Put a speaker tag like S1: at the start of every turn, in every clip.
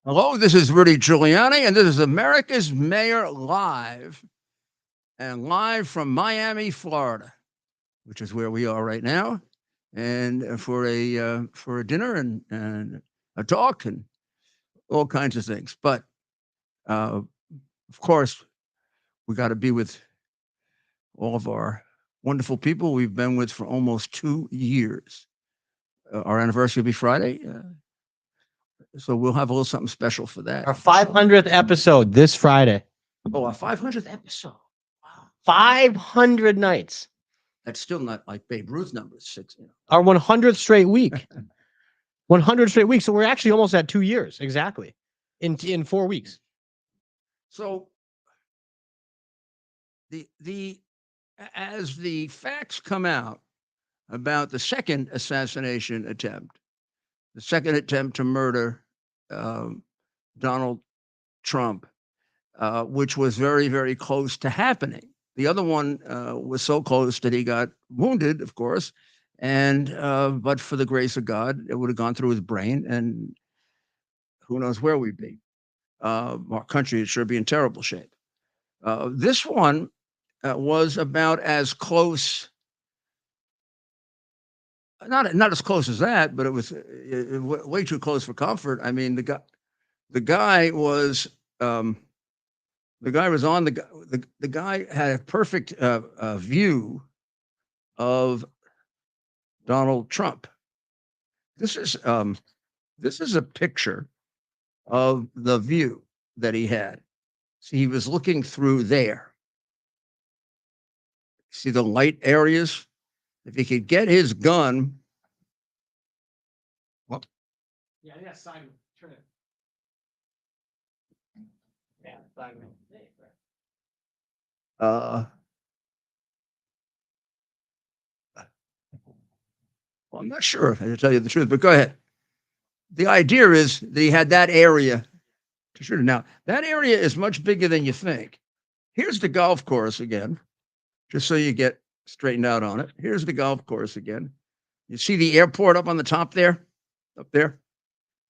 S1: Hello, this is Rudy Giuliani, and this is America's Mayor Live, and live from Miami, Florida, which is where we are right now, and for a dinner and a talk and all kinds of things. But of course, we got to be with all of our wonderful people we've been with for almost 2 years. Our anniversary will be Friday. So we'll have a little something special for that.
S2: Our 500th episode this Friday.
S1: Oh, our 500th episode. Wow.
S2: 500 nights.
S1: That's still not like Babe Ruth numbers, 6.
S2: Our 100th straight week. 100 straight weeks. So we're actually almost at 2 years. Exactly. In 4 weeks.
S1: So as the facts come out about the second assassination attempt, the second attempt to murder Donald Trump, which was very, very close to happening. The other one was so close that he got wounded, of course, and but for the grace of God, it would have gone through his brain, and who knows where we'd be. Our country would sure be in terrible shape. This one was about as close, not as close as that, but it was way too close for comfort. I mean, the guy was on the guy had a perfect view of Donald Trump. This is a picture of the view that he had. See, he was looking through there. See the light areas? If he could get his gun. Well,
S2: Yeah, side. Turn it. Yeah, side.
S1: Well, I'm not sure, to tell you the truth, but go ahead. The idea is that he had that area to shoot it. Now, that area is much bigger than you think. Here's the golf course again, just so you get straightened out on it. Here's the golf course again. You see the airport up on the top there? Up there?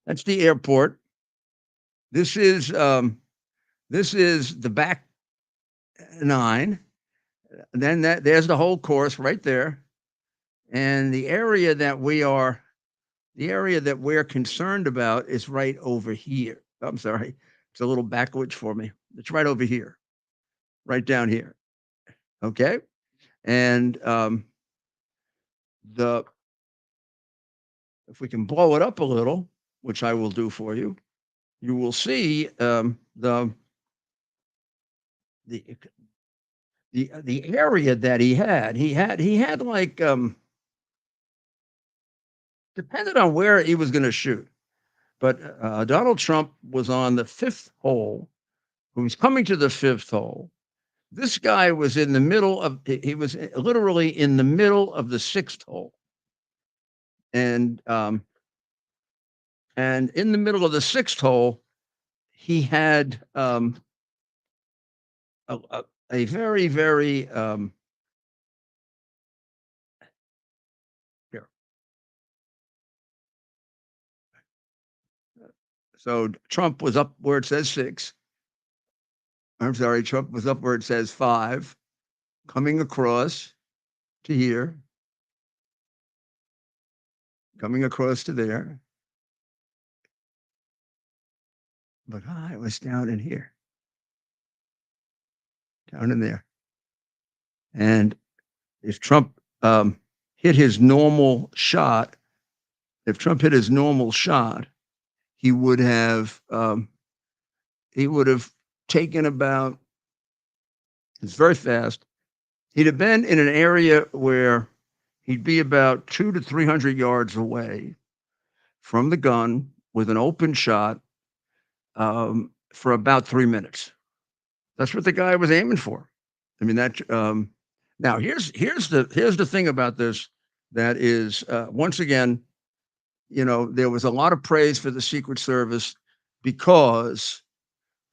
S1: That's the airport. This is the back 9. Then there's the whole course right there. And the area that we're concerned about is right over here. I'm sorry. It's a little backwards for me. It's right over here. Right down here. Okay? And if we can blow it up a little, which I will do for you, you will see the area that he had. He had like depended on where he was going to shoot. But Donald Trump was on the 5th hole. He was coming to the 5th hole. This guy was in the middle of. He was literally in the middle of the 6th hole. And in the middle of the 6th hole, he had a very, very here. So Trump was up where it says 6. I'm sorry, Trump was up where it says 5, coming across to here, coming across to there. But it was down in here, down in there. And if Trump hit his normal shot, he would have taken about. It's very fast. He'd have been in an area where he'd be about 200 to 300 yards away from the gun with an open shot for about 3 minutes. That's what the guy was aiming for. I mean, that. Now here's the thing about this that is once again, there was a lot of praise for the Secret Service because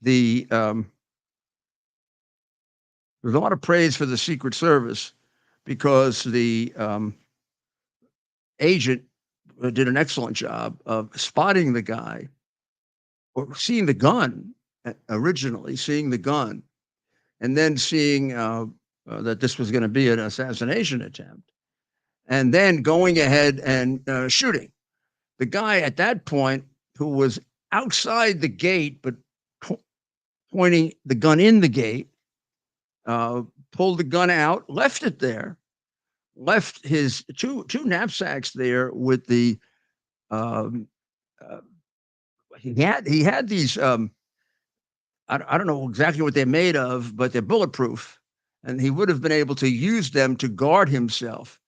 S1: there's a lot of praise for the Secret Service because the agent did an excellent job of spotting the guy or seeing the gun originally, seeing the gun, and then seeing that this was going to be an assassination attempt, and then going ahead and shooting. The guy at that point, who was outside the gate but pointing the gun in the gate, pulled the gun out, left it there, left his two knapsacks there with the um, uh, he had these I don't know exactly what they're made of, but they're bulletproof, and he would have been able to use them to guard himself.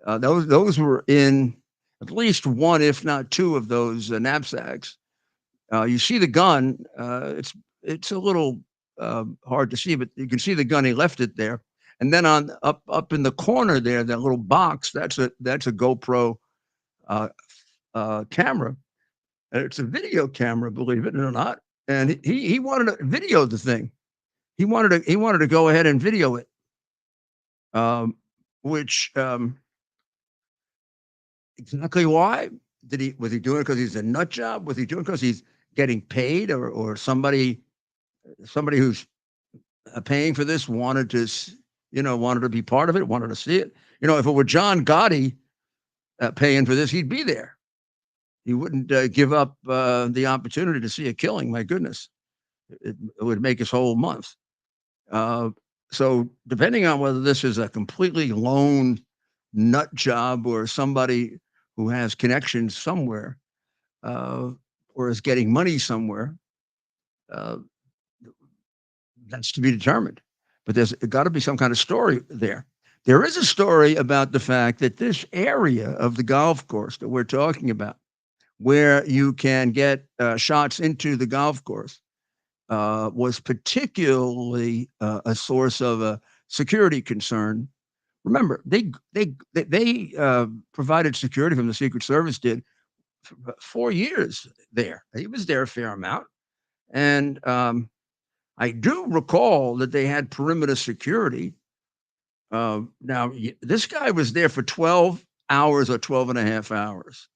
S1: Those were in at least one, if not two, of those knapsacks. You see the gun. It's a little hard to see, but you can see the gun. He left it there, and then on up in the corner there, that little box. That's a GoPro uh, camera. It's a video camera, believe it or not. And he wanted to video the thing. He wanted to go ahead and video it. Which exactly why did he was he doing it because he's a nut job? Was he doing it because he's getting paid, or somebody who's paying for this wanted to wanted to be part of it, wanted to see it? If it were John Gotti paying for this, he'd be there. He wouldn't give up the opportunity to see a killing. My goodness, it would make his whole month. Uh, so depending on whether this is a completely lone nut job or somebody who has connections somewhere, uh, or is getting money somewhere, uh, that's to be determined. But there's got to be some kind of story there. There is a story about the fact that this area of the golf course that we're talking about, where you can get shots into the golf course, was particularly a source of a security concern. Remember, they provided security from the Secret Service did for 4 years there. He was there a fair amount, and I do recall that they had perimeter security. Now, this guy was there for 12 hours or 12 and a half hours.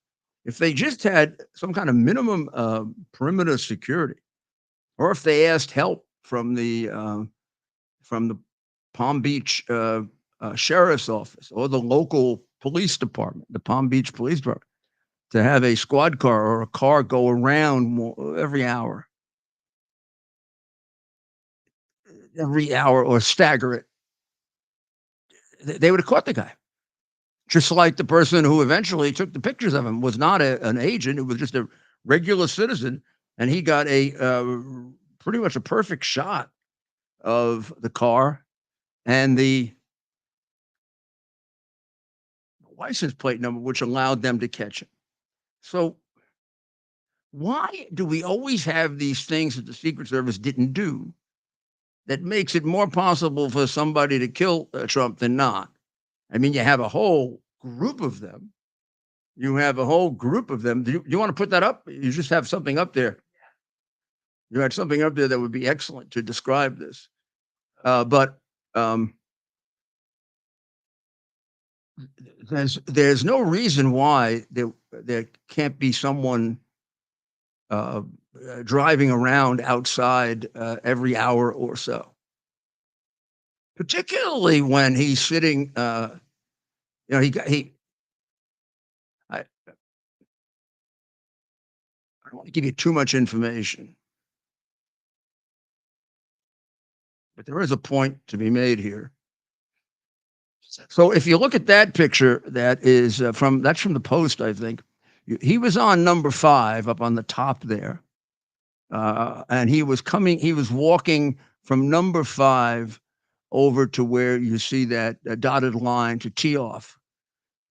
S1: If they just had some kind of minimum perimeter security, or if they asked help from the Palm Beach sheriff's office or the local police department, the Palm Beach Police Department, to have a squad car or a car go around every hour or stagger it, they would have caught the guy. Just like the person who eventually took the pictures of him was not an agent; it was just a regular citizen, and he got a pretty much a perfect shot of the car and the license plate number, which allowed them to catch him. So, why do we always have these things that the Secret Service didn't do that makes it more possible for somebody to kill Trump than not? I mean, you have a whole group of them. You have a whole group of them. Do you want to put that up? You just have something up there. You had something up there that would be excellent to describe this. But there's no reason why there can't be someone uh, driving around outside every hour or so, particularly when he's sitting. He. I don't want to give you too much information, but there is a point to be made here. So if you look at that picture, that's from the Post, I think. He was on number 5 up on the top there, and he was walking from number 5 over to where you see that dotted line to tee off,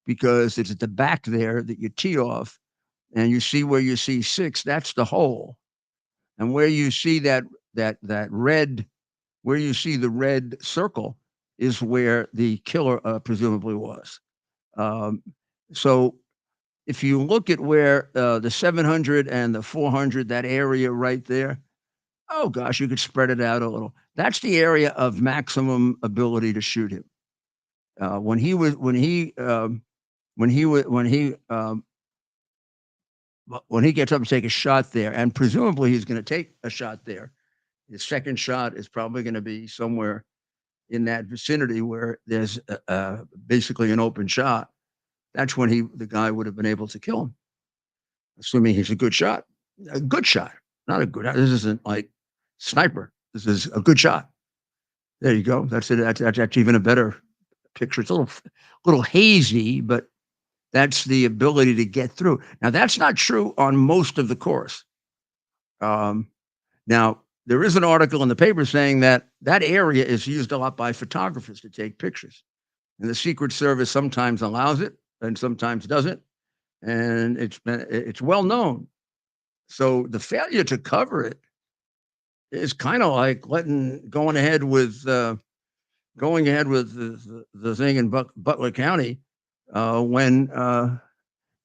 S1: because it's at the back there that you tee off, and you see where you see 6, that's the hole, and where you see that red, where you see the red circle is where the killer presumably was. Um, so if you look at where the 700 and the 400, that area right there, oh gosh, you could spread it out a little. That's the area of maximum ability to shoot him. When he when he gets up to take a shot there, and presumably he's going to take a shot there, his second shot is probably going to be somewhere in that vicinity where there's basically an open shot. That's when the guy would have been able to kill him, assuming he's a good shot. A good shot, not a good. This isn't like sniper. This is a good shot. There you go. That's it. That's even a better picture. It's a little hazy, but that's the ability to get through. Now, that's not true on most of the course. Now, there is an article in the paper saying that that area is used a lot by photographers to take pictures. And the Secret Service sometimes allows it and sometimes doesn't. And it's well known. So the failure to cover it is kind of like going ahead with the thing in Butler County when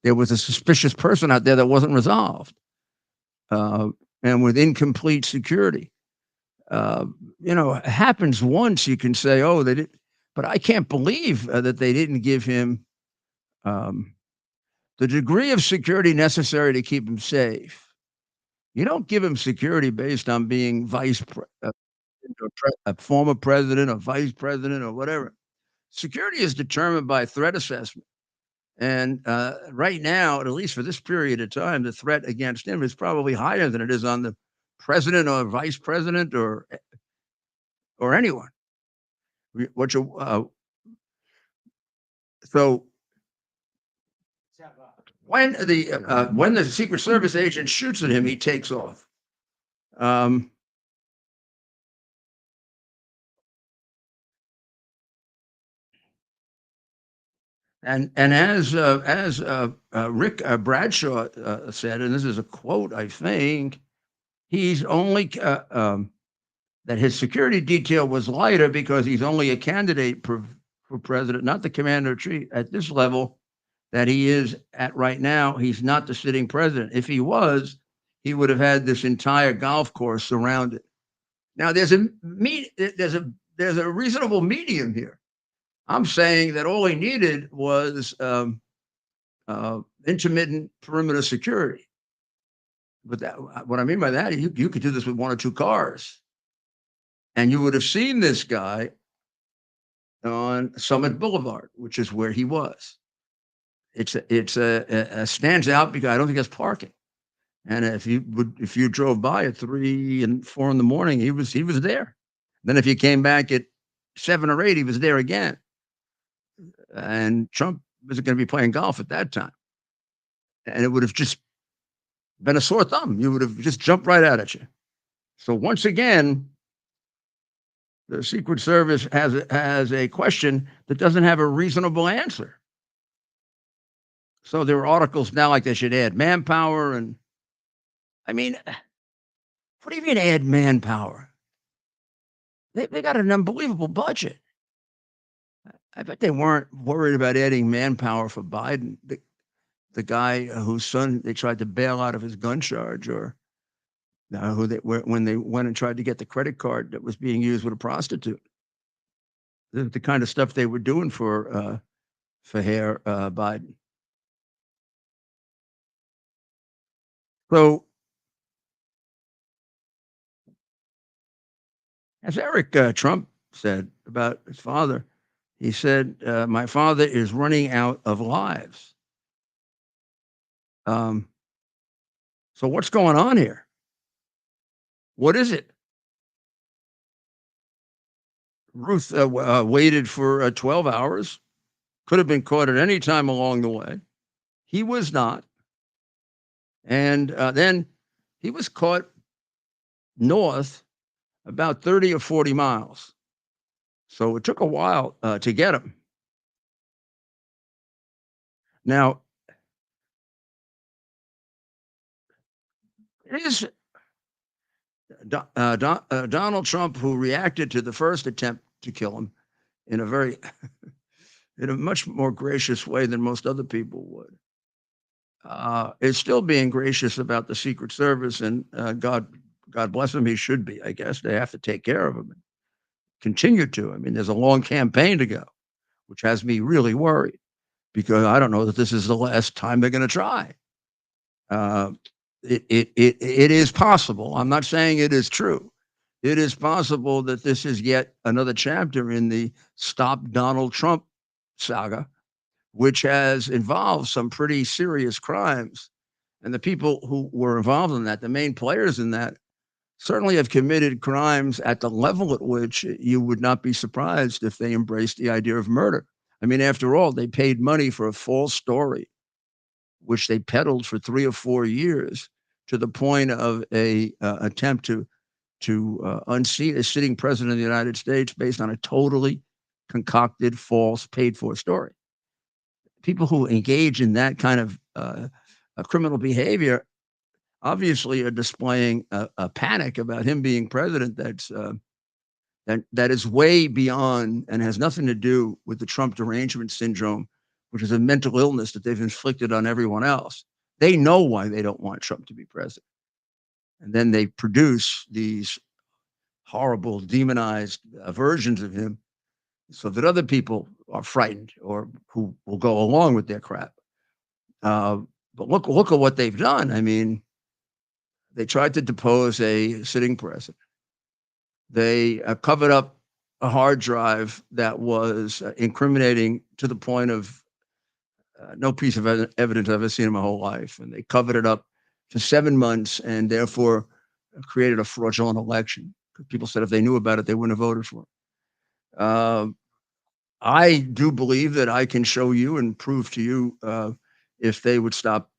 S1: there was a suspicious person out there that wasn't resolved, and with incomplete security. It happens once. You can say, "Oh, they did," but I can't believe that they didn't give him the degree of security necessary to keep him safe. You don't give him security based on being a former president or vice president or whatever. Security is determined by threat assessment. And right now, at least for this period of time, the threat against him is probably higher than it is on the president or vice president or anyone. What you so when the Secret Service agent shoots at him, he takes off. And as Rick Bradshaw said, and this is a quote, I think, he's only that his security detail was lighter because he's only a candidate for president, not the commander in chief. At this level that he is at right now, he's not the sitting president. If he was, he would have had this entire golf course surrounded. Now there's a reasonable medium here. I'm saying that all he needed was intermittent perimeter security. But what I mean by that, you could do this with one or two cars, and you would have seen this guy on Summit Boulevard, which is where he was. It stands out because I don't think it's parking. And if you drove by at 3 and 4 in the morning, he was there. Then if you came back at 7 or 8, he was there again. And Trump wasn't going to be playing golf at that time. And it would have just been a sore thumb. You would have just jumped right out at you. So once again, the Secret Service has a question that doesn't have a reasonable answer. So there are articles now like they should add manpower. And I mean, what do you mean add manpower? They got an unbelievable budget. I bet they weren't worried about adding manpower for Biden, the guy whose son they tried to bail out of his gun charge, or when they went and tried to get the credit card that was being used with a prostitute. The kind of stuff they were doing for Biden. So, as Eric Trump said about his father, he said, "My father is running out of lives." So what's going on here? What is it? Ruth waited for 12 hours. Could have been caught at any time along the way. He was not. And then he was caught north about 30 or 40 miles. So it took a while to get him. Now, it is Donald Trump who reacted to the first attempt to kill him in in a much more gracious way than most other people would. Is still being gracious about the Secret Service, and God bless him. He should be. I guess they have to take care of him and continue to. I mean, there's a long campaign to go, which has me really worried because I don't know that this is the last time they're going to try. Uh, it is possible. I'm not saying it is true. It is possible that this is yet another chapter in the Stop Donald Trump saga, which has involved some pretty serious crimes. And the people who were involved in that, the main players in that, certainly have committed crimes at the level at which you would not be surprised if they embraced the idea of murder. I mean, after all, they paid money for a false story, which they peddled for 3 or 4 years, to the point of a attempt to unseat a sitting president of the United States based on a totally concocted, false, paid for story. People who engage in that kind of criminal behavior obviously are displaying a panic about him being president that is way beyond and has nothing to do with the Trump derangement syndrome, which is a mental illness that they've inflicted on everyone else. They know why they don't want Trump to be president. And then they produce these horrible, demonized versions of him so that other people are frightened or who will go along with their crap. Uh, but look at what they've done. I mean, they tried to depose a sitting president. They covered up a hard drive that was incriminating to the point of no piece of evidence I've ever seen in my whole life. And they covered it up for 7 months and therefore created a fraudulent election. People said if they knew about it, they wouldn't have voted for it. I do believe that I can show you and prove to you if they would stop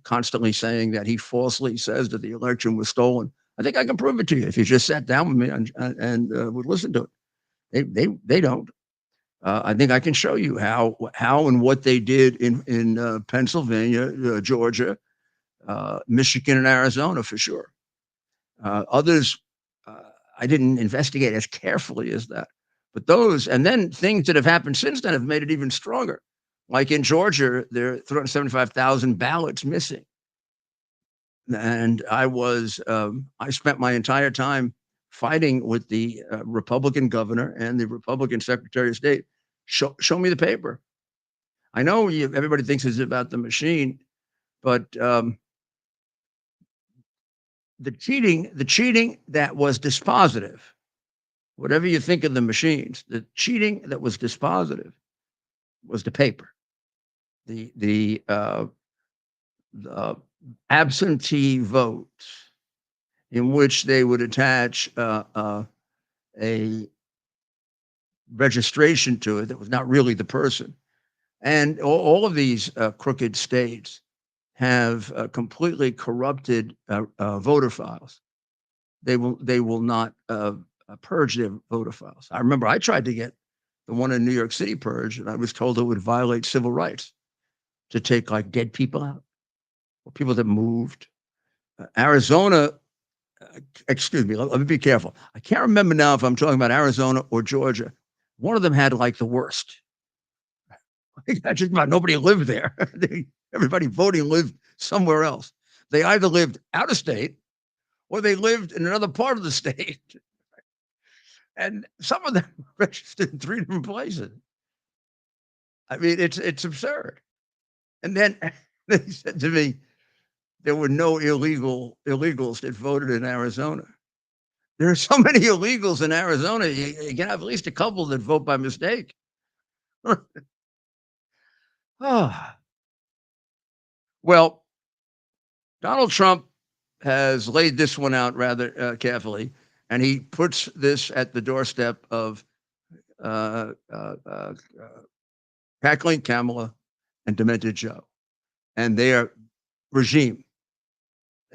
S1: constantly saying that he falsely says that the election was stolen. I think I can prove it to you if you just sat down with me and would listen to it. They don't. I think I can show you how and what they did in Pennsylvania, Georgia, Michigan, and Arizona for sure. Others, I didn't investigate as carefully as that. But those, and then things that have happened since then have made it even stronger. Like in Georgia, there are 375,000 ballots missing. And I spent my entire time fighting with the Republican governor and the Republican secretary of state. Show me the paper. I know everybody thinks it's about the machine, but the cheating that was dispositive, whatever you think of the machines, the cheating that was dispositive was the paper. The absentee votes in which they would attach a registration to it that was not really the person. And all of these crooked states have completely corrupted voter files. They will not purge their voter files. I remember I tried to get the one in New York City purged, and I was told it would violate civil rights to take like dead people out or people that moved. Arizona, excuse me, let me be careful. I can't remember now if I'm talking about Arizona or Georgia. One of them had like the worst. Just about nobody lived there. Everybody voting lived somewhere else. They either lived out of state or they lived in another part of the state. And some of them registered in 3 different places. I mean, it's absurd. And then they said to me, there were no illegals that voted in Arizona. There are so many illegals in Arizona. You can have at least a couple that vote by mistake. Oh. Well, Donald Trump has laid this one out rather carefully, and he puts this at the doorstep of Kathleen Kamala and Demented Joe and their regime.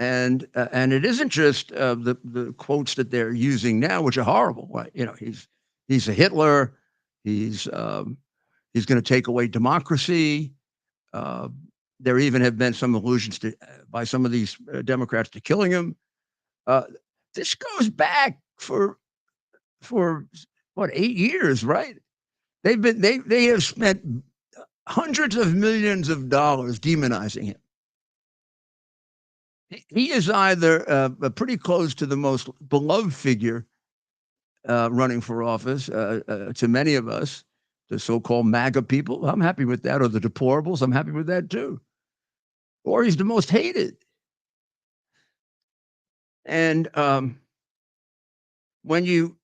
S1: And it isn't just the quotes that they're using now, which are horrible. Like, he's a Hitler. He's going to take away democracy. Uh, there even have been some allusions to by some of these Democrats to killing him. Uh, this goes back for what 8 years, right? They have spent hundreds of millions of dollars demonizing him. He is either pretty close to the most beloved figure running for office to many of us, the so-called MAGA people. I'm happy with that, or the deplorables. I'm happy with that too. or he's the most hated. And when you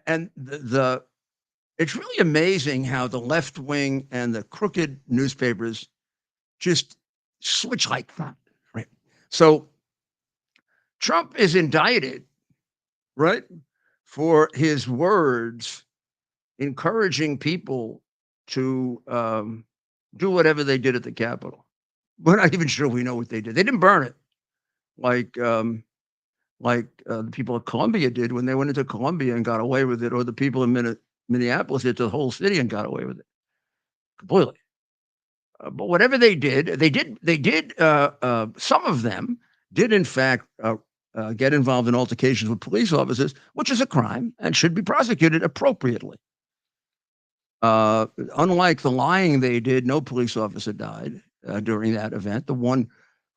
S1: and the it's really amazing how the left wing and the crooked newspapers just switch like that, right? So Trump is indicted, right, for his words encouraging people to do whatever they did at the Capitol. We're not even sure we know what they did. They didn't burn it like the people of Columbia did when they went into Columbia and got away with it, or the people in Minneapolis did to the whole city and got away with it completely. But whatever they did. Some of them did, in fact, get involved in altercations with police officers, which is a crime and should be prosecuted appropriately. Unlike the lying they did, no police officer died during that event. The one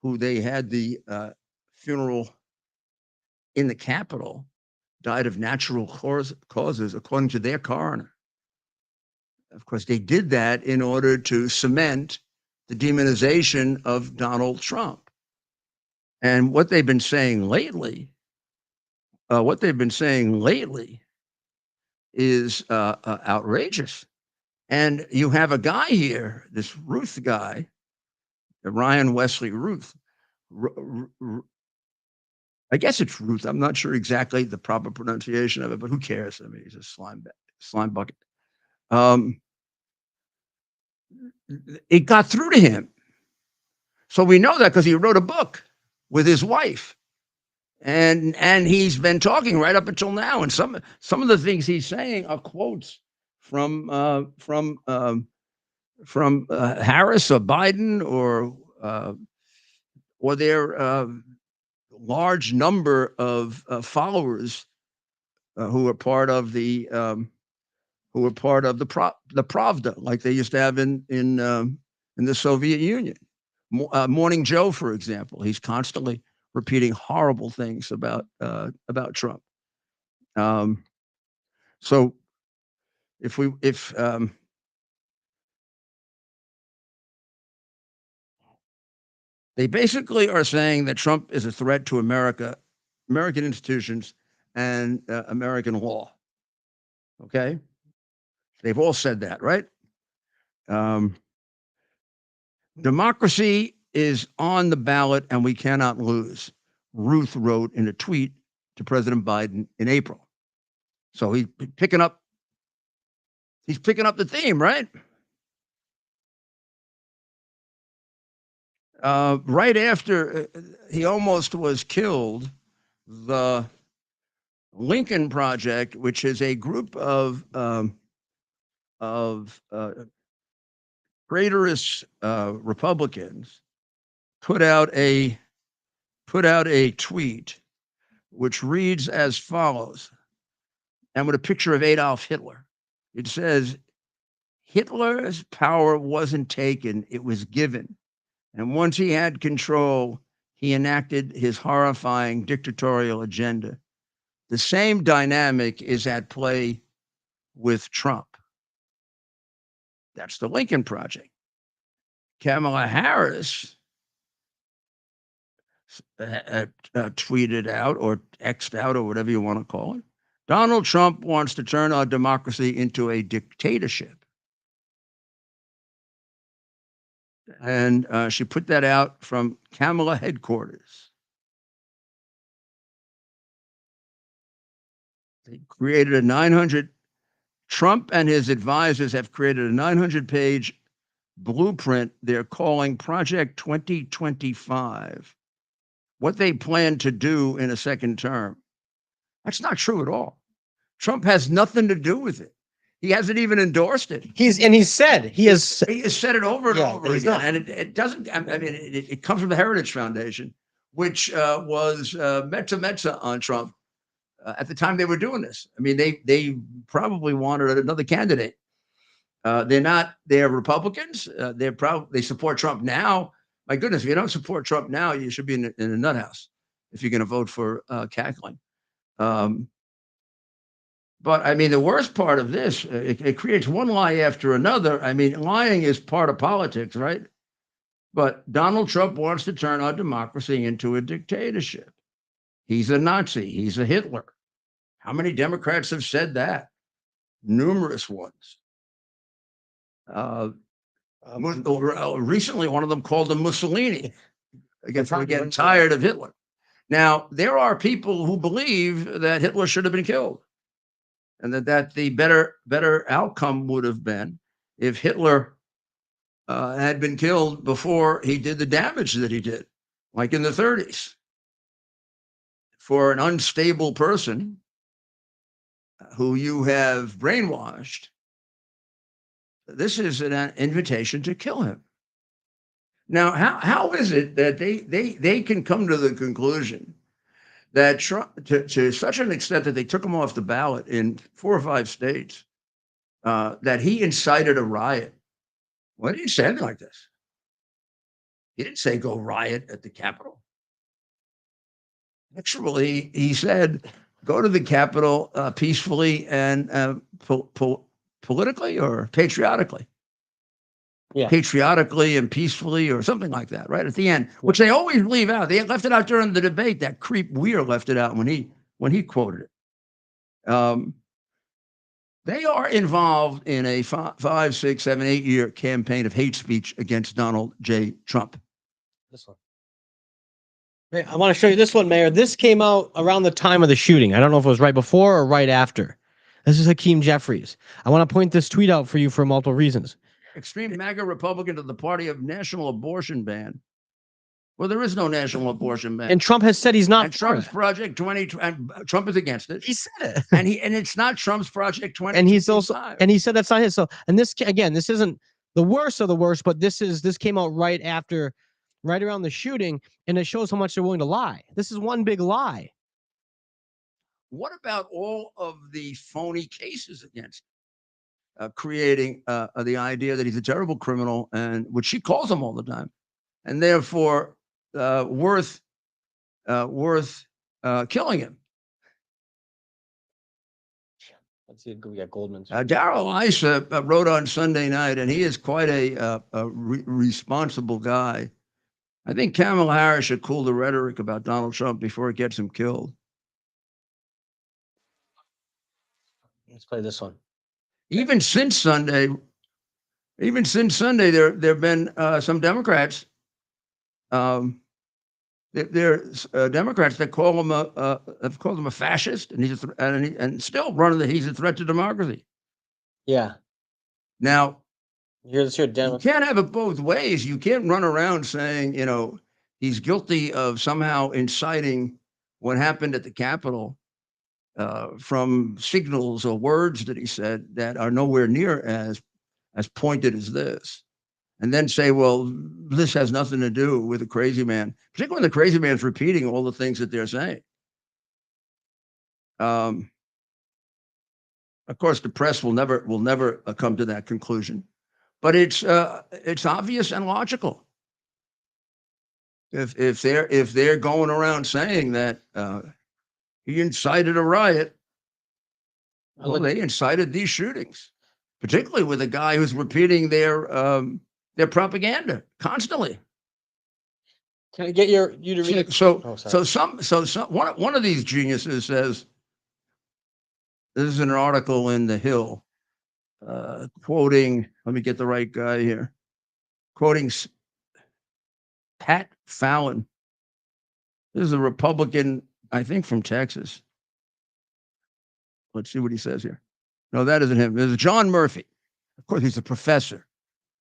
S1: who they had the funeral in the Capitol died of natural causes, according to their coroner. Of course, they did that in order to cement the demonization of Donald Trump. And what they've been saying lately, is outrageous. And you have a guy here, this Ruth guy, Ryan Wesley Ruth. I guess it's Ruth. I'm not sure exactly the proper pronunciation of it, but who cares? I mean, he's a slime bucket. It got through to him. So we know that because he wrote a book with his wife. And he's been talking right up until now. And some of the things he's saying are quotes from Harris or Biden or their large number of followers who are part of the Pravda, like they used to have in the Soviet Union. Morning Joe, for example, he's constantly repeating horrible things about Trump. So if they basically are saying that Trump is a threat to America, American institutions, and American law. Okay, they've all said that, right? Democracy is on the ballot, and we cannot lose. Ruth wrote in a tweet to President Biden in April. So he's picking up the theme, right? Right after he almost was killed, the Lincoln Project, which is a group of traitorous Republicans, put out a tweet which reads as follows, and with a picture of Adolf Hitler. It says, Hitler's power wasn't taken, it was given. And once he had control, he enacted his horrifying dictatorial agenda. The same dynamic is at play with Trump. That's the Lincoln Project. Kamala Harris tweeted out or X'd out or whatever you want to call it. Donald Trump wants to turn our democracy into a dictatorship. And she put that out from Kamala headquarters. They created a 900, Trump and his advisors have created a 900-page blueprint they're calling Project 2025. What they plan to do in a second term. That's not true at all. Trump has nothing to do with it. He hasn't even endorsed it.
S2: He has said
S1: it over and over again. And it doesn't, I mean, it comes from the Heritage Foundation, which was mezza on Trump at the time they were doing this. I mean, they probably wanted another candidate. They're Republicans. They support Trump now. My goodness, if you don't support Trump now, you should be in a nut house if you're going to vote for cackling. But I mean, the worst part of this, it creates one lie after another. I mean, lying is part of politics, right? But Donald Trump wants to turn our democracy into a dictatorship. He's a Nazi. He's a Hitler. How many Democrats have said that? Numerous ones. Recently, one of them called him Mussolini. We're getting tired of Hitler. Now, there are people who believe that Hitler should have been killed, and that the better outcome would have been if Hitler had been killed before he did the damage that he did, like in the 30s. For an unstable person who you have brainwashed, this is an invitation to kill him. Now, how is it that they can come to the conclusion that Trump, to such an extent that they took him off the ballot in 4 or 5 states, that he incited a riot? Well, he didn't say anything like this. He didn't say go riot at the Capitol. Actually, he said go to the Capitol peacefully and politically or patriotically.
S2: Yeah.
S1: Patriotically and peacefully or something like that, right at the end, which they always leave out. They left it out during the debate. That creep Weir left it out when he quoted it. They are involved in a 5, 6, 7, 8 year campaign of hate speech against Donald J. Trump.
S2: This one. I want to show you this one, Mayor. This came out around the time of the shooting. I don't know if it was right before or right after. This is Hakeem Jeffries. I want to point this tweet out for you for multiple reasons.
S1: Extreme MAGA Republican to the party of national abortion ban. Well, there is no national abortion ban.
S2: And Trump has said he's not.
S1: And Trump's Project 20, and Trump is against it.
S2: He said it.
S1: And it's not Trump's Project 20.
S2: And he's also, and he said that's not his. So, and this, again, this isn't the worst of the worst, but this came out right around the shooting, and it shows how much they're willing to lie. This is one big lie.
S1: What about all of the phony cases against him? Creating the idea that he's a terrible criminal, and which she calls him all the time, and therefore worth killing him.
S2: Let's see. We got Goldman's.
S1: Darrell Issa wrote on Sunday night, and he is quite a responsible guy. I think Kamala Harris should cool the rhetoric about Donald Trump before it gets him killed.
S2: Let's play this one.
S1: Even since Sunday, there have been some Democrats. There's Democrats that call him have called him a fascist, and and still he's a threat to democracy.
S2: Yeah.
S1: Now,
S2: you
S1: can't have it both ways. You can't run around saying he's guilty of somehow inciting what happened at the Capitol. From signals or words that he said that are nowhere near as pointed as this, and then say, well, this has nothing to do with the crazy man, particularly when the crazy man's repeating all the things that they're saying. Of course, the press will never come to that conclusion, but it's obvious and logical. If they're going around saying that he incited a riot, well, they incited these shootings, particularly with a guy who's repeating their propaganda constantly.
S2: Can I get you to read it?
S1: So one of these geniuses says, this is an article in The Hill, quoting, let me get the right guy here, quoting Pat Fallon. This is a Republican, I think, from Texas. Let's see what he says here. No, that isn't him. There's John Murphy. Of course, he's a professor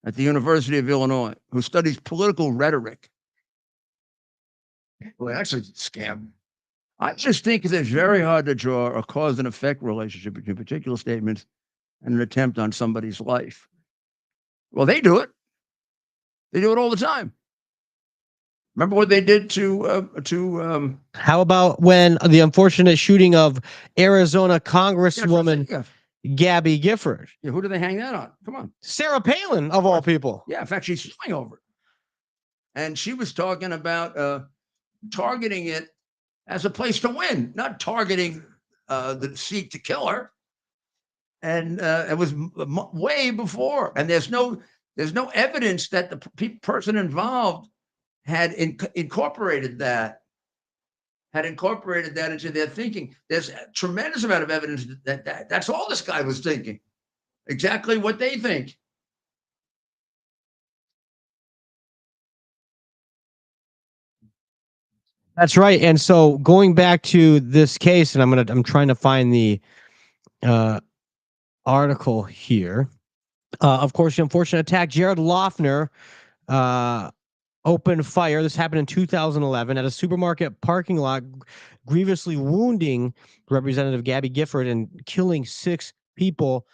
S1: at the University of Illinois who studies political rhetoric. Well, actually, it's a scam. I just think it's very hard to draw a cause and effect relationship between particular statements and an attempt on somebody's life. Well, they do it. They do it all the time. Remember what they did to
S2: how about when the unfortunate shooting of Arizona Congresswoman Gabby Gifford?
S1: Yeah, who do they hang that on? Come on.
S2: Sarah Palin, of all people.
S1: Yeah, in fact, she's suing over it. And she was talking about targeting it as a place to win, not targeting the seek to kill her. And it was way before. And there's no There's no evidence that the person involved had incorporated that into their thinking. There's a tremendous amount of evidence that that's all this guy was thinking, exactly what they think.
S2: That's right. And so going back to this case, and I'm trying to find the article here. Of course, the unfortunate attack. Jared Loeffner opened fire. This happened in 2011 at a supermarket parking lot, grievously wounding Representative Gabby Gifford and killing 6 people,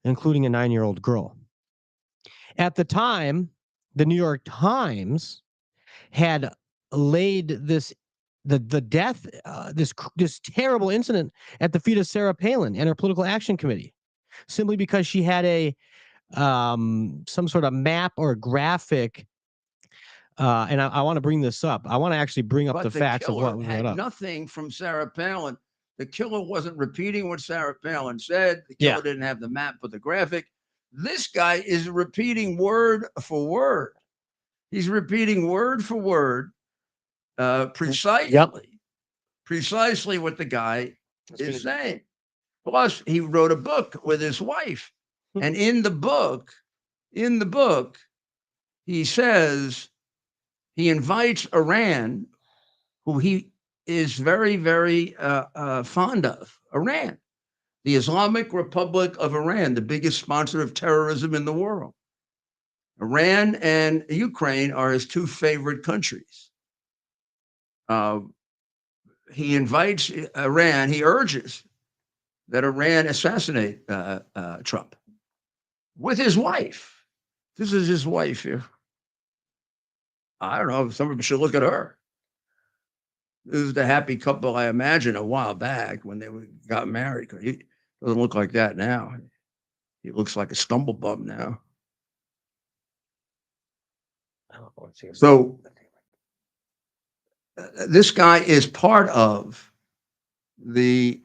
S2: including a 9-year-old girl. At the time, the New York Times had laid the death, this terrible incident at the feet of Sarah Palin and her political action committee, simply because she had a some sort of map or graphic. And I want to bring this up. I want to actually bring up the facts of what was
S1: had
S2: up.
S1: nothing from Sarah Palin. The killer wasn't repeating what Sarah Palin said. The killer didn't have the map or the graphic. This guy is repeating word for word. He's repeating word for word, precisely what the guy is saying. Plus, he wrote a book with his wife, and in the book, he says he invites Iran, who he is very, very fond of. Iran, the Islamic Republic of Iran, the biggest sponsor of terrorism in the world. Iran and Ukraine are his 2 favorite countries. He invites Iran, he urges that Iran assassinate Trump with his wife. This is his wife here. I don't know, somebody should look at her. This is the happy couple I imagine a while back when they got married. He doesn't look like that now. He looks like a stumble bum now. So this guy is part of the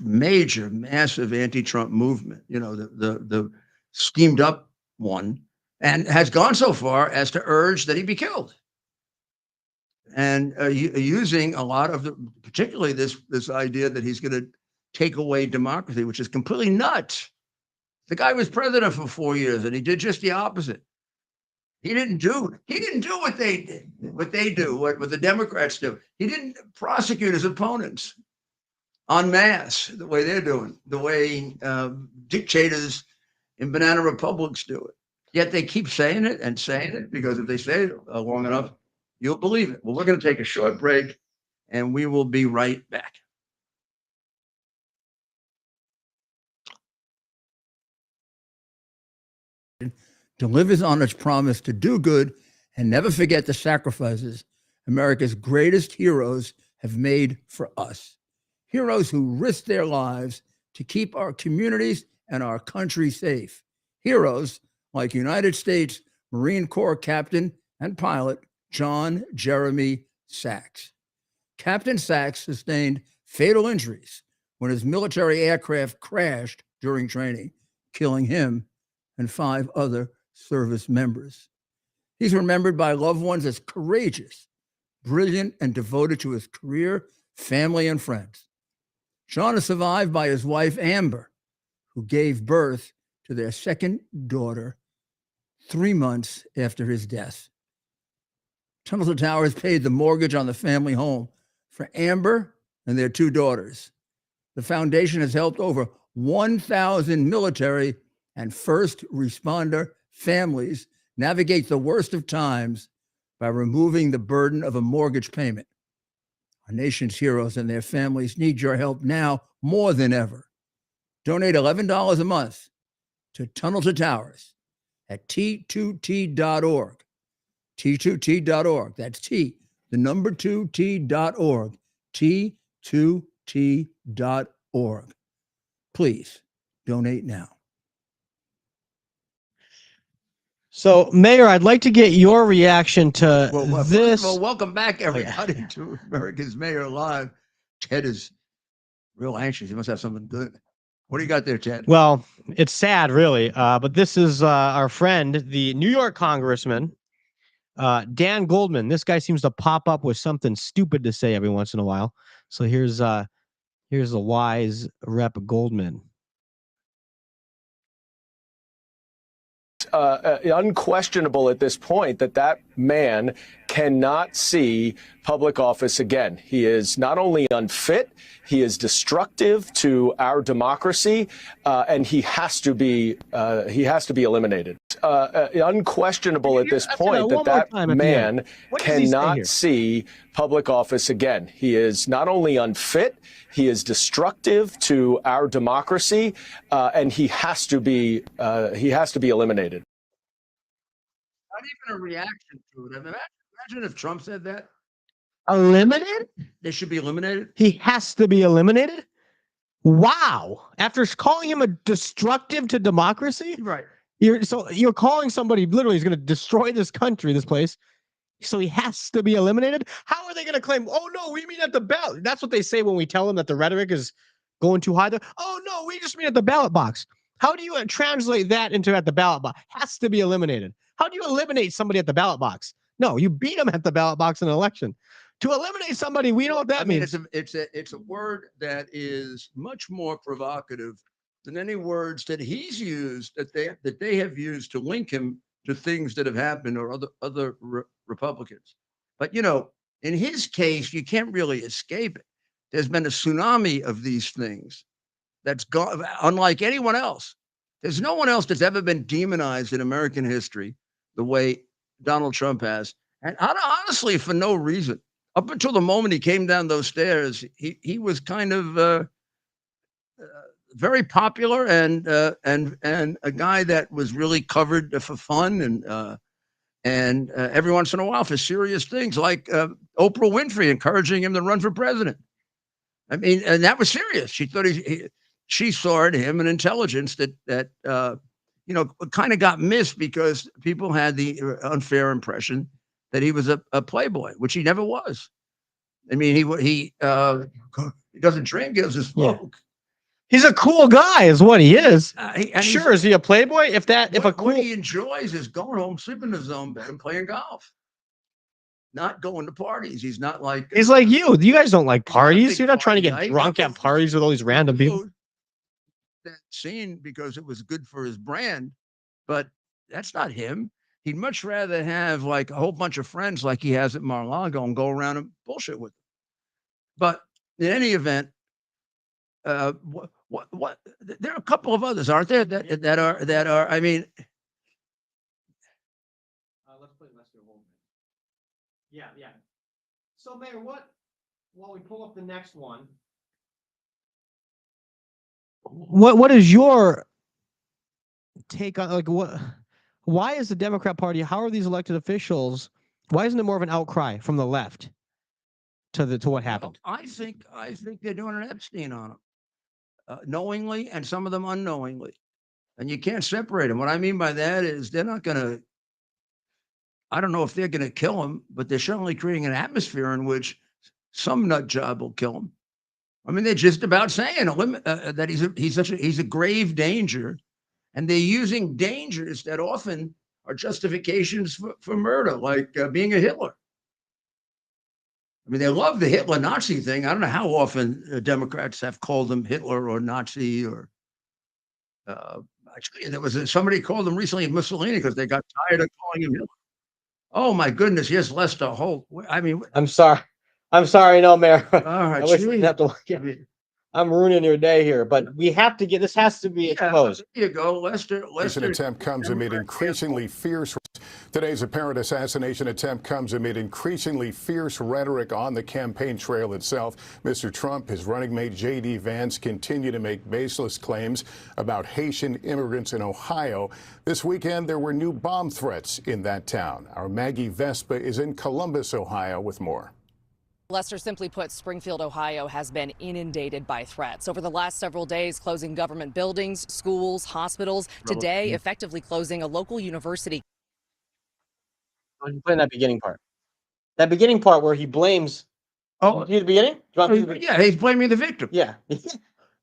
S1: massive anti-Trump movement. You know, the schemed up one, and has gone so far as to urge that he be killed. And using a lot of particularly this idea that he's going to take away democracy, which is completely nuts. The guy was president for 4 years, and he did just the opposite. He didn't do what they did, what the Democrats do. He didn't prosecute his opponents en masse the way they're doing, the way dictators in banana republics do it. Yet they keep saying it because if they say it long enough, you'll believe it. Well, we're going to take a short break, and we will be right back. Delivers on its promise to do good and never forget the sacrifices America's greatest heroes have made for us. Heroes who risked their lives to keep our communities and our country safe. Heroes like United States Marine Corps Captain and pilot John Jeremy Sachs. Captain Sachs sustained fatal injuries when his military aircraft crashed during training, killing him and 5 other service members. He's remembered by loved ones as courageous, brilliant, and devoted to his career, family, and friends. John is survived by his wife, Amber, who gave birth to their second daughter 3 months after his death. Tunnel to Towers paid the mortgage on the family home for Amber and their 2 daughters. The foundation has helped over 1,000 military and first responder families navigate the worst of times by removing the burden of a mortgage payment. Our nation's heroes and their families need your help now more than ever. Donate $11 a month to Tunnel to Towers at T2T.org. T2T.org. That's T, the number 2T.org. T2T.org. Please donate now.
S2: So, Mayor, I'd like to get your reaction to this.
S1: Well, welcome back, everybody, to America's Mayor Live. Ted is real anxious. He must have something good. What do you got there, Ted?
S2: Well, it's sad, really. But this is our friend, the New York Congressman, Dan Goldman. This guy seems to pop up with something stupid to say every once in a while. So here's the wise Rep Goldman.
S3: Unquestionable at this point that man cannot see public office again. He is not only unfit, he is destructive to our democracy, and he has to be eliminated. Unquestionable at this point that man cannot see public office again. He is not only unfit, he is destructive to our democracy, and he has to be eliminated.
S1: Not even a reaction to it. I mean, imagine if Trump said that.
S2: Eliminated?
S1: They should be eliminated.
S2: He has to be eliminated? Wow. After calling him a destructive to democracy?
S1: Right.
S2: You're calling somebody literally is going to destroy this country, this place. So he has to be eliminated? How are they going to claim, oh, no, we mean at the ballot? That's what they say when we tell them that the rhetoric is going too high. Oh, no, we just mean at the ballot box. How do you translate that into at the ballot box? Has to be eliminated. How do you eliminate somebody at the ballot box? No, you beat them at the ballot box in an election. To eliminate somebody, we know what that means.
S1: It's a word that is much more provocative than any words that he's used that they have used to link him to things that have happened or other Republicans. But in his case, you can't really escape it. There's been a tsunami of these things that's gone, unlike anyone else. There's no one else that's ever been demonized in American history the way Donald Trump has, and honestly, for no reason. Up until the moment he came down those stairs, he was kind of very popular and a guy that was really covered for fun and every once in a while for serious things like Oprah Winfrey encouraging him to run for president. I mean, and that was serious. She thought she saw in him an intelligence that kind of got missed because people had the unfair impression that he was a playboy, which he never was. I mean, he doesn't drink, he doesn't smoke. Yeah.
S2: He's a cool guy, is what he is. Sure, is he a playboy?
S1: What he enjoys is going home, sleeping in his own bed, and playing golf. Not going to parties. He's not like
S2: he's like you. You guys don't like parties. You're not trying to get drunk at parties with all these random people.
S1: That scene because it was good for his brand, but that's not him. He'd much rather have like a whole bunch of friends like he has at Mar-a-Lago and go around and bullshit with them. But in any event, what there are a couple of others, aren't there? That are. I mean,
S2: let's play Lester Holt. Yeah. So, Mayor, while we pull up the next one, what is your take on what? Why is the Democrat Party? How are these elected officials? Why isn't there more of an outcry from the left to what happened?
S1: Well, I think they're doing an Epstein on them, knowingly and some of them unknowingly, and you can't separate them. What I mean by that is they're not going to. I don't know if they're going to kill him, but they're certainly creating an atmosphere in which some nut job will kill him. I mean, they're just about saying that he's a grave danger, and they're using dangers that often are justifications for murder, like being a Hitler. I mean, they love the Hitler Nazi thing. I don't know how often Democrats have called him Hitler or Nazi or. Actually, there was somebody called him recently Mussolini because they got tired of calling him Hitler. Oh my goodness! Here's Lester Holt. I mean,
S2: I'm sorry. No, Mayor.
S1: All right,
S2: I wish we have to. I'm ruining your day here, but we have to get this. Has to be exposed.
S1: There you go, Lester.
S4: An attempt comes amid increasingly fierce. Today's apparent assassination attempt comes amid increasingly fierce rhetoric on the campaign trail itself. Mr. Trump, his running mate J.D. Vance continue to make baseless claims about Haitian immigrants in Ohio. This weekend, there were new bomb threats in that town. Our Maggie Vespa is in Columbus, Ohio, with more.
S5: Lester, simply put, Springfield, Ohio has been inundated by threats over the last several days, closing government buildings, schools, hospitals. Today, effectively closing a local university.
S2: I'm playing that beginning part. That beginning part where he blames. Oh, the beginning?
S1: Yeah, he's blaming the victim.
S2: Yeah.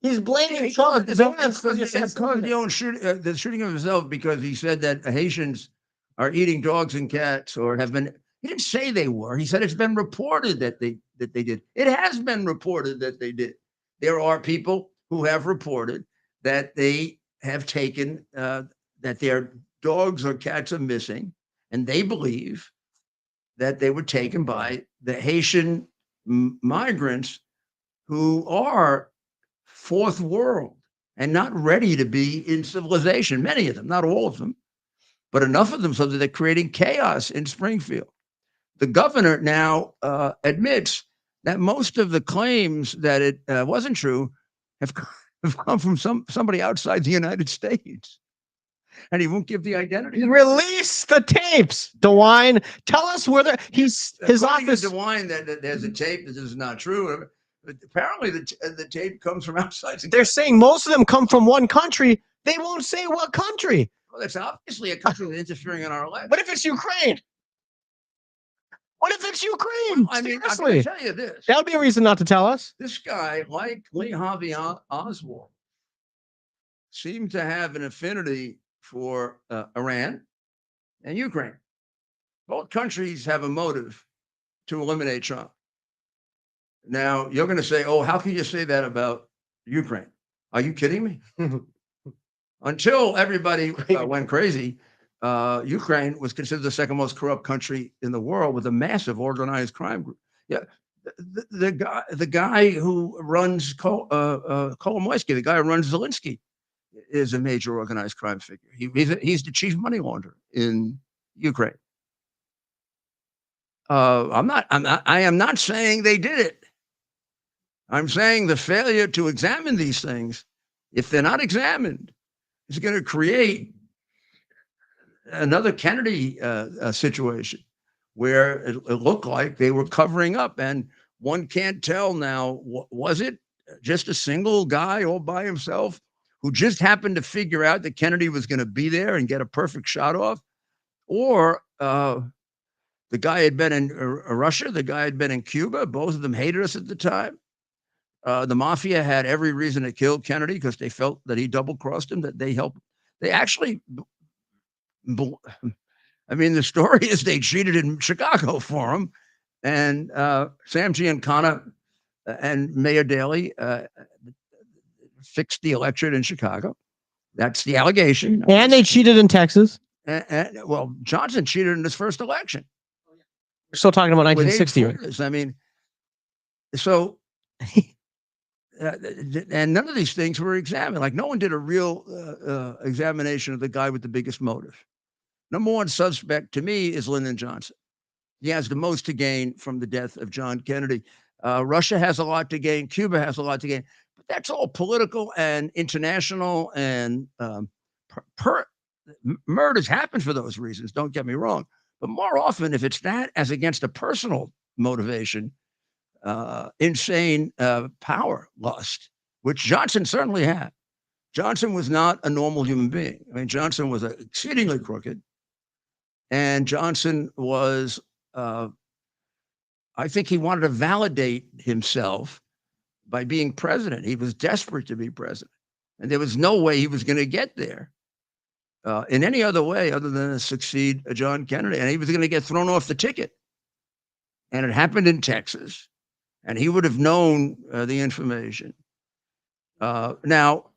S2: He's blaming
S1: He
S2: Trump.
S1: caused the shooting of himself because he said that Haitians are eating dogs and cats or have been. He didn't say they were. He said it's been reported that they did. It has been reported that they did. There are people who have reported that they have taken that their dogs or cats are missing, and they believe that they were taken by the Haitian migrants who are fourth world and not ready to be in civilization. Many of them, not all of them, but enough of them so that they're creating chaos in Springfield. The governor now admits that most of the claims that it wasn't true have come from somebody outside the United States. And he won't give the identity.
S2: Release the tapes, DeWine. Tell us whether his office.
S1: DeWine that there's a tape. This is not true. But apparently, the tape comes from outside.
S2: They're saying most of them come from one country. They won't say what country.
S1: Well, that's obviously a country that's interfering in our election.
S2: What if it's Ukraine? What if it's Ukraine?
S1: Well, I mean, I'm
S2: seriously,
S1: going to tell you this.
S2: That would be a reason not to tell us.
S1: This guy, like Lee Harvey Oswald, seemed to have an affinity for Iran and Ukraine. Both countries have a motive to eliminate Trump. Now, you're going to say, oh, how can you say that about Ukraine? Are you kidding me? Until everybody went crazy, Ukraine was considered the second most corrupt country in the world with a massive organized crime group. Yeah, the guy who runs Kolomoisky, the guy who runs Zelensky, is a major organized crime figure. He's the chief money launderer in Ukraine. I am not saying they did it. I'm saying the failure to examine these things, if they're not examined, is going to create another Kennedy situation where it looked like they were covering up. And one can't tell now, was it just a single guy all by himself who just happened to figure out that Kennedy was going to be there and get a perfect shot off? Or the guy had been in Russia, the guy had been in Cuba. Both of them hated us at the time. The mafia had every reason to kill Kennedy because they felt that he double-crossed him, that they helped. They actually, I mean, the story is they cheated in Chicago for him. And Sam Giancana and Mayor Daley fixed the electorate in Chicago. That's the allegation.
S2: And they cheated in Texas.
S1: Well, Johnson cheated in his first election.
S2: We're still talking about 1960. Right?
S1: I mean, so, and none of these things were examined. Like, no one did a real examination of the guy with the biggest motive. Number one suspect to me is Lyndon Johnson. He has the most to gain from the death of John Kennedy. Russia has a lot to gain. Cuba has a lot to gain. But that's all political and international, and murders happen for those reasons. Don't get me wrong. But more often, if it's that as against a personal motivation, insane power lust, which Johnson certainly had. Johnson was not a normal human being. I mean, Johnson was exceedingly crooked. And Johnson was, I think he wanted to validate himself by being president. He was desperate to be president. And there was no way he was going to get there in any other way other than to succeed John Kennedy. And he was going to get thrown off the ticket. And it happened in Texas. And he would have known the information. Now,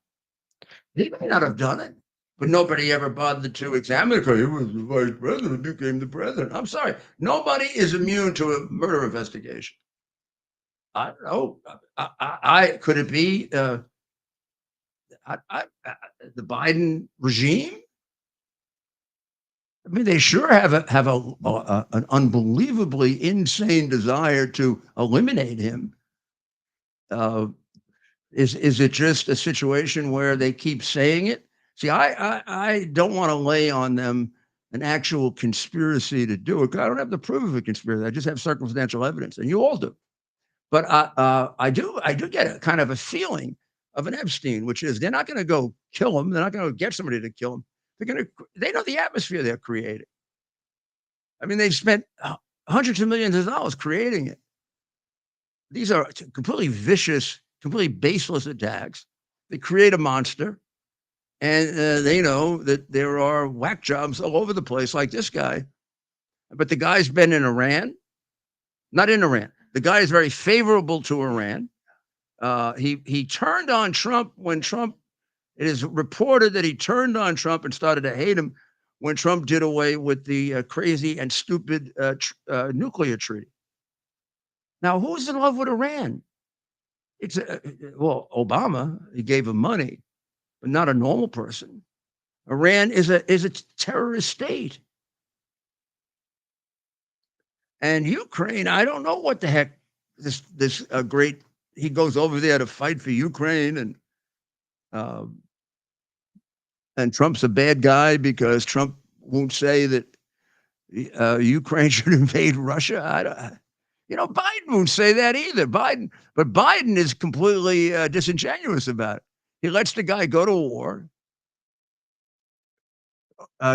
S1: he may not have done it, but nobody ever bothered to examine it because he was the vice president, became the president. I'm sorry. Nobody is immune to a murder investigation. I don't know. Could it be the Biden regime? I mean, they sure have an unbelievably insane desire to eliminate him. Is it just a situation where they keep saying it? See, I don't want to lay on them an actual conspiracy to do it. I don't have the proof of a conspiracy. I just have circumstantial evidence, and you all do. But I do get a kind of a feeling of an Epstein, which is they're not going to go kill him. They're not going to get somebody to kill him. They know the atmosphere they're creating. I mean, they've spent hundreds of millions of dollars creating it. These are completely vicious, completely baseless attacks. They create a monster, and they know that there are whack jobs all over the place, like this guy. But the guy's been in Iran, not in Iran. The guy is very favorable to Iran. He turned on Trump when Trump. It is reported that he turned on Trump and started to hate him when Trump did away with the crazy and stupid nuclear treaty. Now, who's in love with Iran? It's well, Obama. He gave him money, but not a normal person. Iran is a terrorist state, and Ukraine. I don't know what the heck this great. He goes over there to fight for Ukraine, and Trump's a bad guy because Trump won't say that Ukraine should invade Russia. I don't. Biden won't say that either. But Biden is completely disingenuous about it. He lets the guy go to war,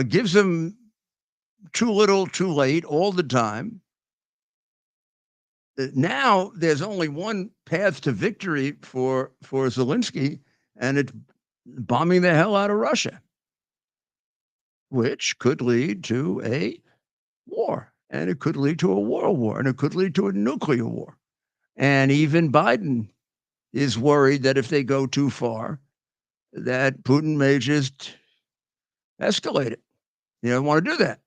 S1: gives him too little, too late, all the time. Now there's only one path to victory for Zelensky, and it's bombing the hell out of Russia, which could lead to a war, and it could lead to a world war, and it could lead to a nuclear war. And even Biden is worried that if they go too far, that Putin may just escalate it. He doesn't want to do that.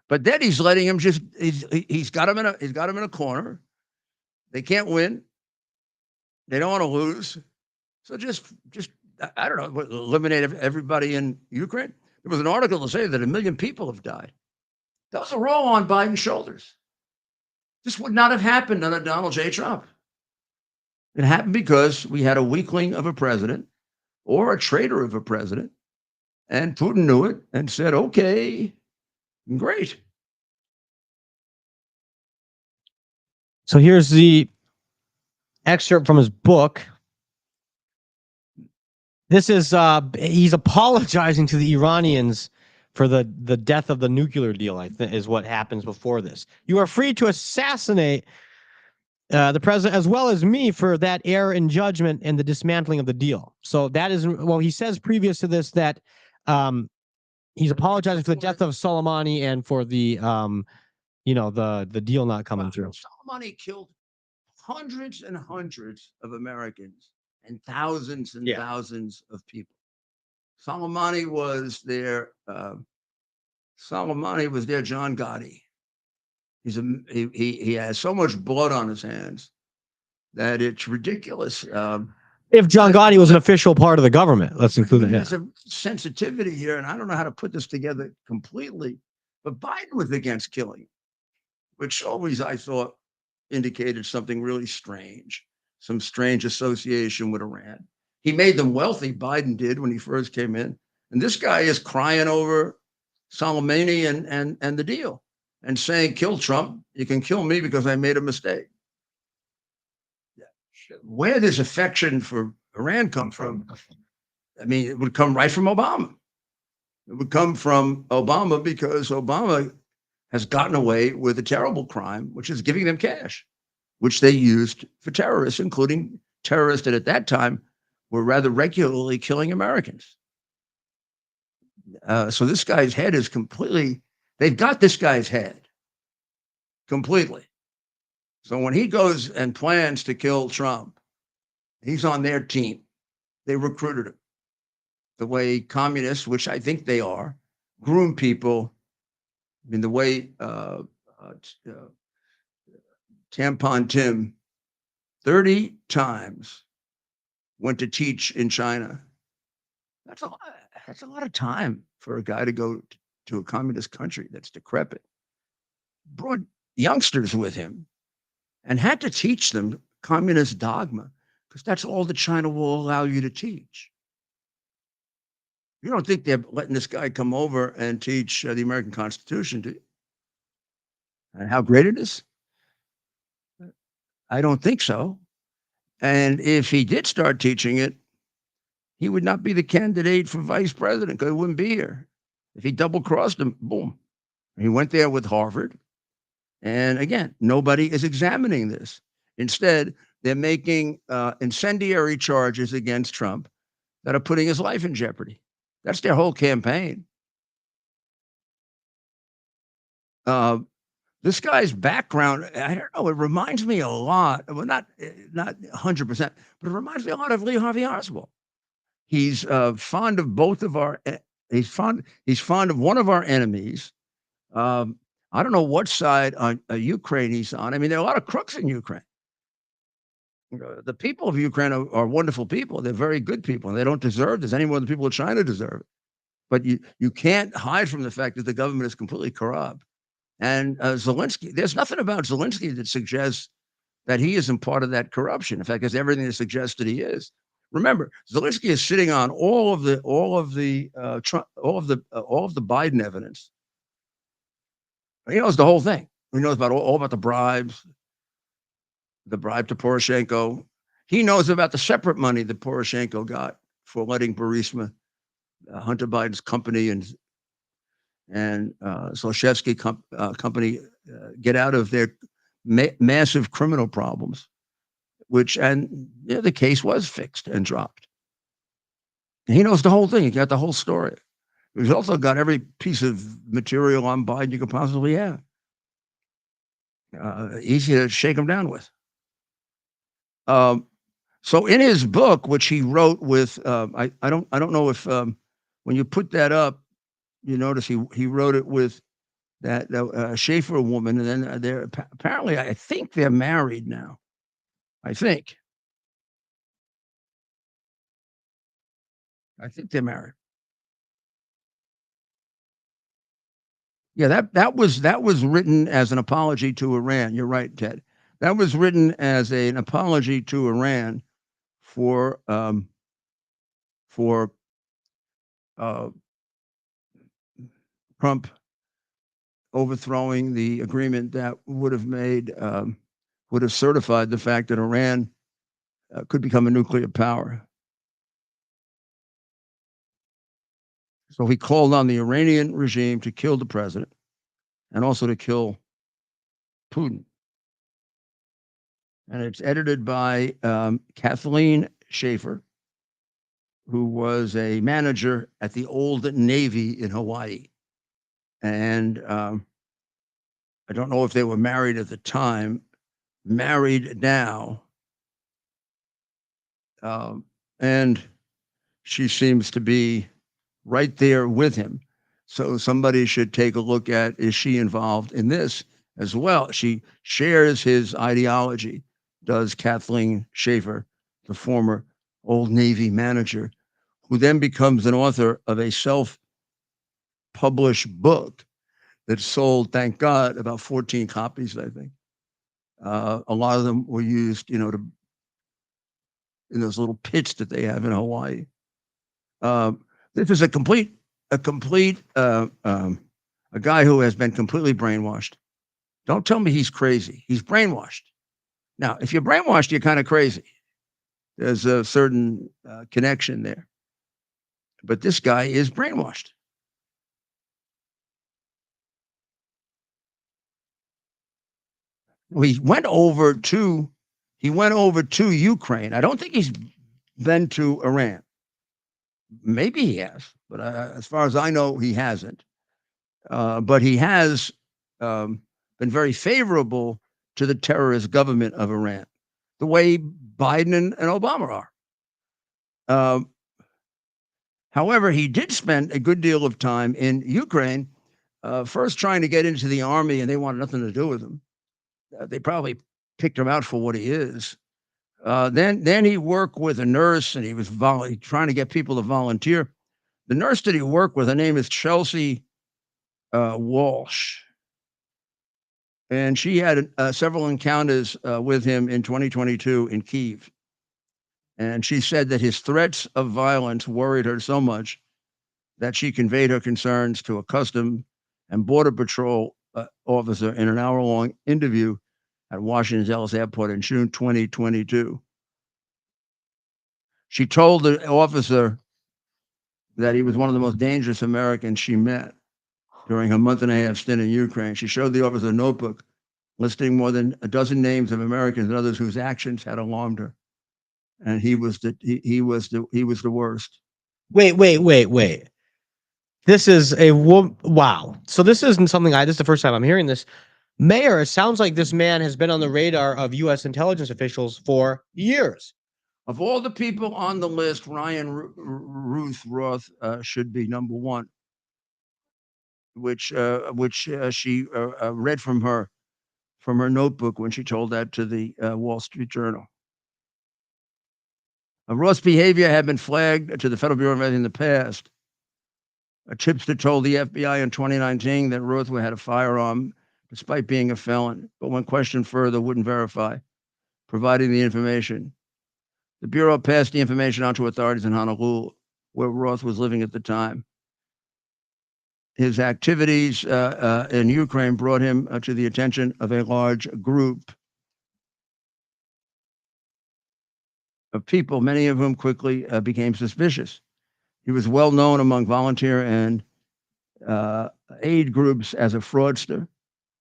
S1: But then he's letting him he's got him in a corner. They can't win. They don't want to lose. So just I don't know, eliminate everybody in Ukraine. There was an article to say that 1 million people have died. Those are all on Biden's shoulders. This would not have happened under Donald J. Trump. It happened because we had a weakling of a president or a traitor of a president, and Putin knew it and said, okay, great.
S2: So here's the excerpt from his book. This is he's apologizing to the Iranians for the death of the nuclear deal, I think, is what happens before this. You are free to assassinate the president as well as me for that error in judgment and the dismantling of the deal. So that is, well, he says previous to this that he's apologizing for the death of Soleimani and for the the deal not coming through.
S1: Soleimani killed hundreds and hundreds of Americans and thousands and thousands of people. Soleimani was their John Gotti. He has so much blood on his hands that it's ridiculous.
S2: If John Gotti was an official part of the government, let's include it.
S1: There's a sensitivity here, and I don't know how to put this together completely, but Biden was against killing, which always I thought indicated something really strange, some strange association with Iran. He made them wealthy, Biden did, when he first came in. And this guy is crying over Soleimani and the deal and saying, kill Trump. You can kill me because I made a mistake. Where does affection for Iran come from? I mean, it would come right from Obama. It would come from Obama because Obama has gotten away with a terrible crime, which is giving them cash, which they used for terrorists, including terrorists that at that time were rather regularly killing Americans. So this guy's head is completely, they've got this guy's head completely. So when he goes and plans to kill Trump, he's on their team. They recruited him. The way communists, which I think they are, groom people. I mean, the way Tampon Tim 30 times went to teach in China. That's a lot of time for a guy to go to a communist country that's decrepit. Brought youngsters with him and had to teach them communist dogma because that's all that China will allow you to teach. You don't think they're letting this guy come over and teach the American Constitution, do you? And how great it is? I don't think so. And if he did start teaching it, he would not be the candidate for vice president because he wouldn't be here. If he double-crossed him, boom. He went there with Harvard. And again, nobody is examining this. Instead, they're making incendiary charges against Trump that are putting his life in jeopardy. That's their whole campaign. This guy's background, I don't know, it reminds me a lot, well, not 100%, but it reminds me a lot of Lee Harvey Oswald. He's fond of both of our, he's fond of one of our enemies. I don't know what side on Ukraine he's on. I mean, there are a lot of crooks in Ukraine. The people of Ukraine are wonderful people. They're very good people, and they don't deserve this any more than the people of China deserve it. But you can't hide from the fact that the government is completely corrupt. And Zelensky, there's nothing about Zelensky that suggests that he isn't part of that corruption. In fact, there's everything that suggests that he is. Remember, Zelensky is sitting on all of the Biden evidence. He knows the whole thing. He knows about all about the bribes, the bribe to Poroshenko. He knows about the separate money that Poroshenko got for letting Burisma, Hunter Biden's company, and Zlochevsky company get out of their massive criminal problems, the case was fixed and dropped. And he knows the whole thing. He got the whole story. He's also got every piece of material on Biden you could possibly have. Easy to shake him down with. So in his book, which he wrote with, I don't know if when you put that up, you notice he wrote it with that Schaefer woman, and then they're apparently, I think they're married now. I think they're married. Yeah, that was written as an apology to Iran. You're right, Ted. That was written as an apology to Iran for Trump overthrowing the agreement that would have certified the fact that Iran could become a nuclear power. So he called on the Iranian regime to kill the president and also to kill Putin. And it's edited by Kathleen Schaefer, who was a manager at the old Navy in Hawaii. And I don't know if they were married at the time, married now. And she seems to be right there with him. So somebody should take a look at, is she involved in this as well? She shares his ideology, does Kathleen Schaefer, the former old Navy manager, who then becomes an author of a self-published book that sold, thank God, about 14 copies, I think. A lot of them were used, in those little pits that they have in Hawaii. This is a guy who has been completely brainwashed. Don't tell me he's crazy. He's brainwashed. Now, if you're brainwashed, you're kind of crazy. There's a certain connection there. But this guy is brainwashed. He went over to Ukraine. I don't think he's been to Iran. Maybe he has, but as far as I know, he hasn't. But he has been very favorable to the terrorist government of Iran, the way Biden and Obama are. However, he did spend a good deal of time in Ukraine, first trying to get into the army, and they wanted nothing to do with him. They probably picked him out for what he is. Then he worked with a nurse, and he was trying to get people to volunteer. The nurse that he worked with, her name is Chelsea Walsh. And she had several encounters with him in 2022 in Kyiv. And she said that his threats of violence worried her so much that she conveyed her concerns to a Customs and Border Patrol officer in an hour-long interview at Washington Dulles Airport in June 2022. She told the officer that he was one of the most dangerous Americans she met during her month-and-a-half stint in Ukraine. She showed the officer a notebook listing more than a dozen names of Americans and others whose actions had alarmed her. And he was the worst.
S2: Wait. This is wow. So this isn't something this is the first time I'm hearing this. Mayor, it sounds like this man has been on the radar of U.S. intelligence officials for years.
S1: Of all the people on the list, Ryan Ruth Roth should be number one, which she read from her notebook when she told that to the Wall Street Journal. Roth's behavior had been flagged to the Federal Bureau of Investigation in the past. A tipster told the FBI in 2019 that Roth had a firearm despite being a felon, but when questioned further, wouldn't verify, providing the information. The Bureau passed the information on to authorities in Honolulu, where Roth was living at the time. His activities in Ukraine brought him to the attention of a large group of people, many of whom quickly became suspicious. He was well known among volunteer and aid groups as a fraudster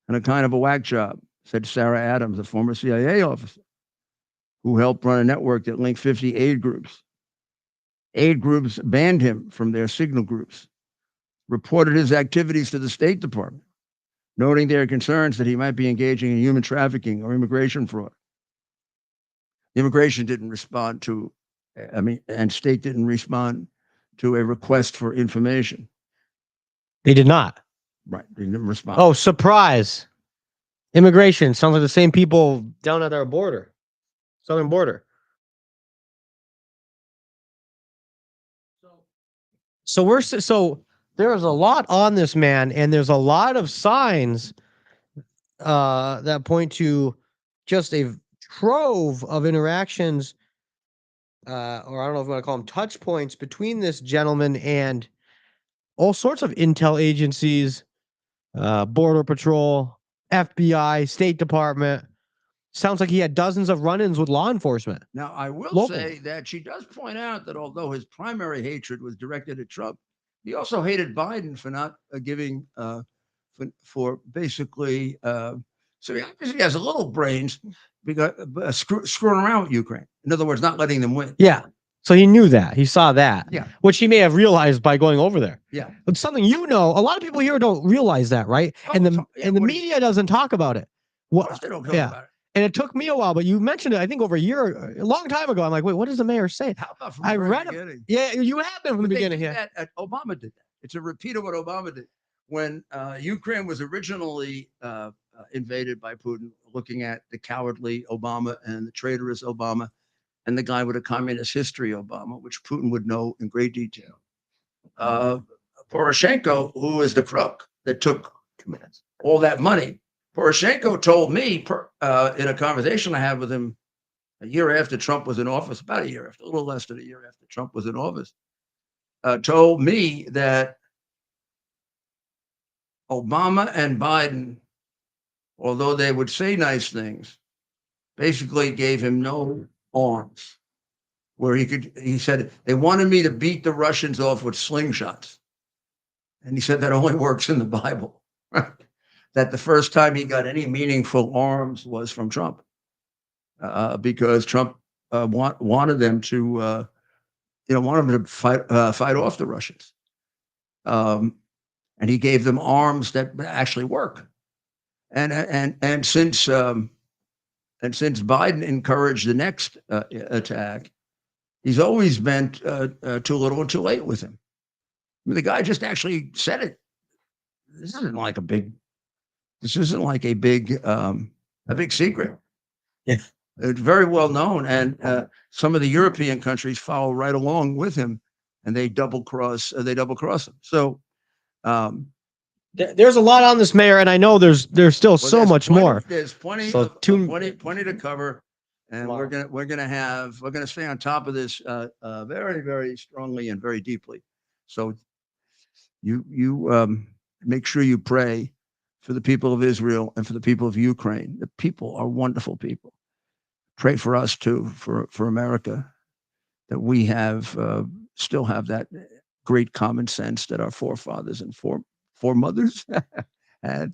S1: and a kind of a whack job, said Sarah Adams, a former CIA officer who helped run a network that linked 50 aid groups. Aid groups banned him from their signal groups, reported his activities to the State Department, noting their concerns that he might be engaging in human trafficking or immigration fraud. Immigration didn't respond to, and state didn't respond to a request for information.
S2: They did not.
S1: Right. They didn't respond.
S2: Oh, surprise. Immigration sounds like the same people down at our border, southern border. So there's a lot on this man, and there's a lot of signs that point to just a trove of interactions, or I don't know if you want to call them touch points between this gentleman and all sorts of intel agencies, Border Patrol, FBI, State Department. Sounds like he had dozens of run-ins with law enforcement.
S1: Now, I will say that she does point out that although his primary hatred was directed at Trump, he also hated Biden for not giving, for basically, so he obviously has a little brains because screwing around with Ukraine. In other words, not letting them win.
S2: Yeah. So he knew that. He saw that.
S1: Yeah.
S2: Which he may have realized by going over there.
S1: Yeah.
S2: But something a lot of people here don't realize that, right?
S1: Oh,
S2: and the media doesn't talk about it.
S1: Of course they don't talk about it.
S2: And it took me a while, but you mentioned it, I think, over a long time ago. I'm like, wait, what does the mayor say?
S1: How about from the very beginning?
S2: Yeah, you have been from the beginning.
S1: Yeah. Obama did that. It's a repeat of what Obama did. When Ukraine was originally invaded by Putin, looking at the cowardly Obama and the traitorous Obama and the guy with a communist history, Obama, which Putin would know in great detail. Poroshenko, who is the crook that took all that money, Poroshenko told me in a conversation I had with him a year after Trump was in office, about a year after, a little less than a year after Trump was in office, told me that Obama and Biden, although they would say nice things, basically gave him no arms. Where he said, they wanted me to beat the Russians off with slingshots. And he said that only works in the Bible. That the first time he got any meaningful arms was from Trump, because Trump wanted them to, fight off the Russians, and he gave them arms that actually work. And since Biden encouraged the next attack, he's always been too little and too late with him. I mean, the guy just actually said it. This isn't like a big secret.
S2: Yeah.
S1: It's very well known, and some of the European countries follow right along with him, and they double cross him. So
S2: there's a lot on this, Mayor, and I know there's still so much more.
S1: There's plenty
S2: to
S1: cover, and we're gonna stay on top of this very, very strongly and very deeply. So you make sure you pray for the people of Israel and for the people of Ukraine. The people are wonderful people. Pray for us too, for America, that we still have that great common sense that our forefathers and foremothers had.